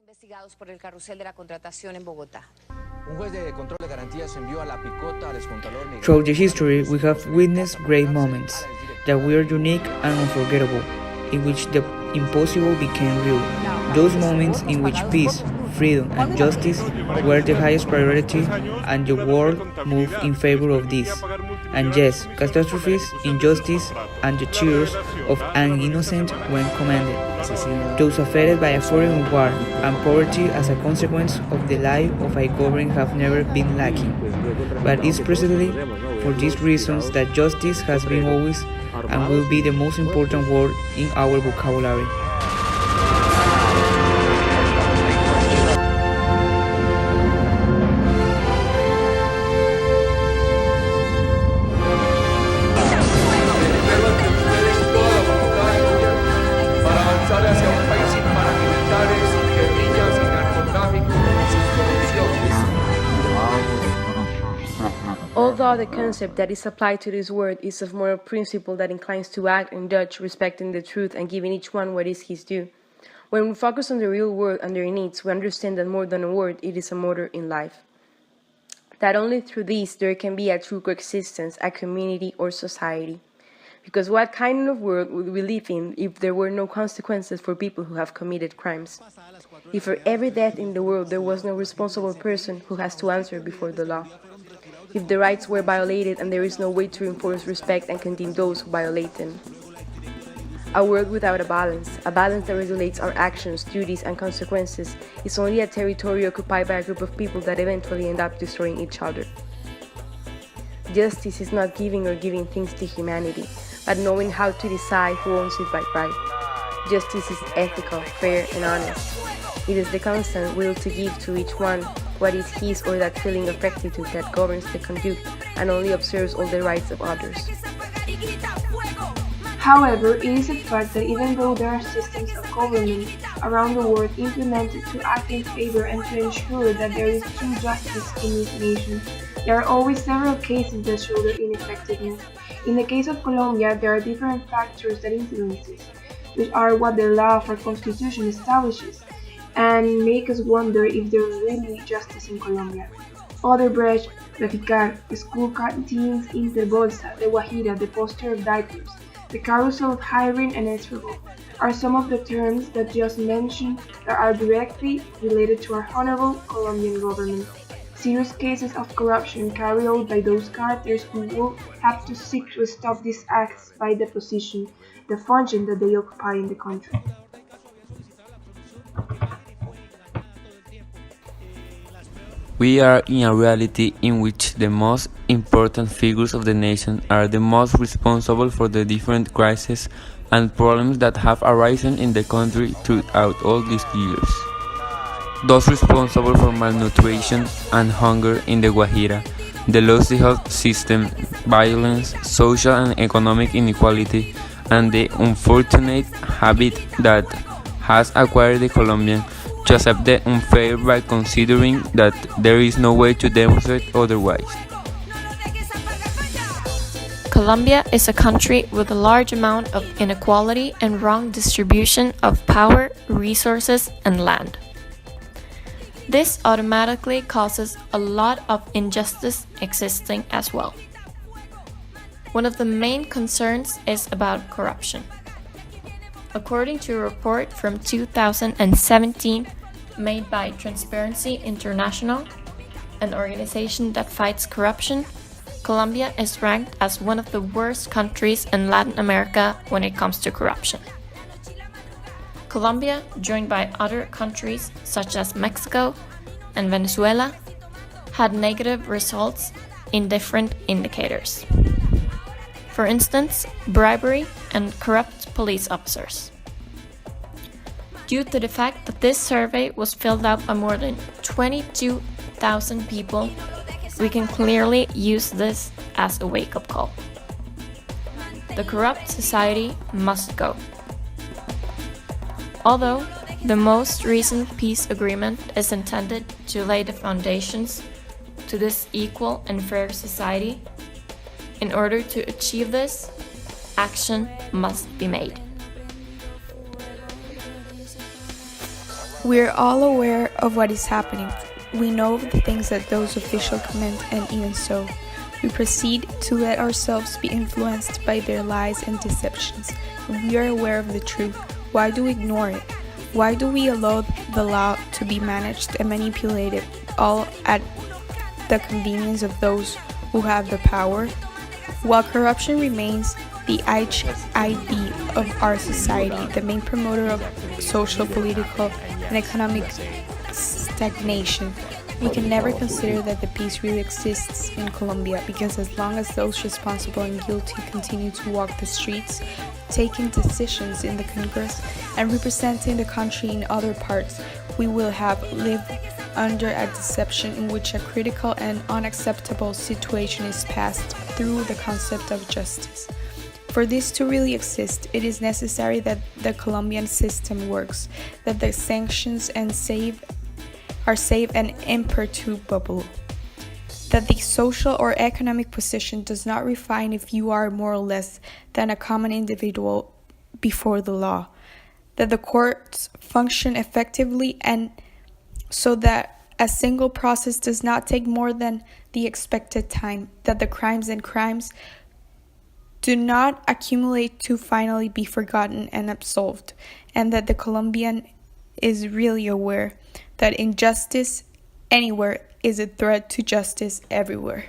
Investigados por el carrusel de la contratación en Bogotá. Un juez de control de garantías envió a la picota al excontrolor Miguel. Throughout the history, we have witnessed great moments that were unique and unforgettable, in which the impossible became real. Those moments in which peace, freedom, and justice were the highest priority, and the world moved in favor of this. And yes, catastrophes, injustice, and the tears of an innocent when commanded. Those affected by a foreign war and poverty as a consequence of the life of a government have never been lacking. But it's precisely for these reasons that justice has been always and will be the most important word in our vocabulary. Although the concept that is applied to this word is of moral principle that inclines to act and judge respecting the truth and giving each one what is his due, when we focus on the real world and their needs, we understand that more than a word, it is a motor in life. That only through this there can be a true coexistence, a community or society. Because what kind of world would we live in if there were no consequences for people who have committed crimes? If for every death in the world there was no responsible person who has to answer before the law? If the rights were violated and there is no way to enforce respect and condemn those who violate them. A world without a balance that regulates our actions, duties, and consequences, is only a territory occupied by a group of people that eventually end up destroying each other. Justice is not giving or giving things to humanity, but knowing how to decide who owns it by right. Justice is ethical, fair, and honest. It is the constant will to give to each one what is his or that feeling of rectitude that governs the conduct and only observes all the rights of others. However, it is a fact that even though there are systems of government around the world implemented to act in favor and to ensure that there is true justice in each nation, there are always several cases that show their ineffectiveness. In the case of Colombia, there are different factors that influence this, which are what the law of our constitution establishes, and make us wonder if there is really justice in Colombia. Odebrecht, Traficar, school canteens, Interbolsa, the Guajira, the poster of diapers, the carousel of hiring and escrow are some of the terms that just mentioned that are directly related to our honorable Colombian government. Serious cases of corruption carried out by those cartels who will have to seek to stop these acts by the position, the function that they occupy in the country. We are in a reality in which the most important figures of the nation are the most responsible for the different crises and problems that have arisen in the country throughout all these years. Those responsible for malnutrition and hunger in the Guajira, the lousy health system, violence, social and economic inequality, and the unfortunate habit that has acquired the Colombian to accept the unfair by considering that there is no way to demonstrate otherwise. Colombia is a country with a large amount of inequality and wrong distribution of power, resources, and land. This automatically causes a lot of injustice existing as well. One of the main concerns is about corruption. According to a report from 2017 made by Transparency International, an organization that fights corruption, Colombia is ranked as one of the worst countries in Latin America when it comes to corruption. Colombia, joined by other countries such as Mexico and Venezuela, had negative results in different indicators. For instance, bribery and corrupt police officers. Due to the fact that this survey was filled out by more than 22,000 people, we can clearly use this as a wake-up call. The corrupt society must go. Although the most recent peace agreement is intended to lay the foundations to this equal and fair society, in order to achieve this, action must be made. We are all aware of what is happening. We know of the things that those officials comment, and even so, we proceed to let ourselves be influenced by their lies and deceptions. If we are aware of the truth, why do we ignore it? Why do we allow the law to be managed and manipulated, all at the convenience of those who have the power? While corruption remains the HIV of our society, the main promoter of social, political, and economic stagnation, we can never consider that the peace really exists in Colombia, because as long as those responsible and guilty continue to walk the streets, taking decisions in the Congress, and representing the country in other parts, we will have lived under a deception in which a critical and unacceptable situation is passed through the concept of justice. For this to really exist, it is necessary that the Colombian system works, that the sanctions are safe and imperturbable, that the social or economic position does not refine if you are more or less than a common individual before the law, that the courts function effectively and so that a single process does not take more than the expected time, that the crimes do not accumulate to finally be forgotten and absolved, and that the Colombian is really aware that injustice anywhere is a threat to justice everywhere.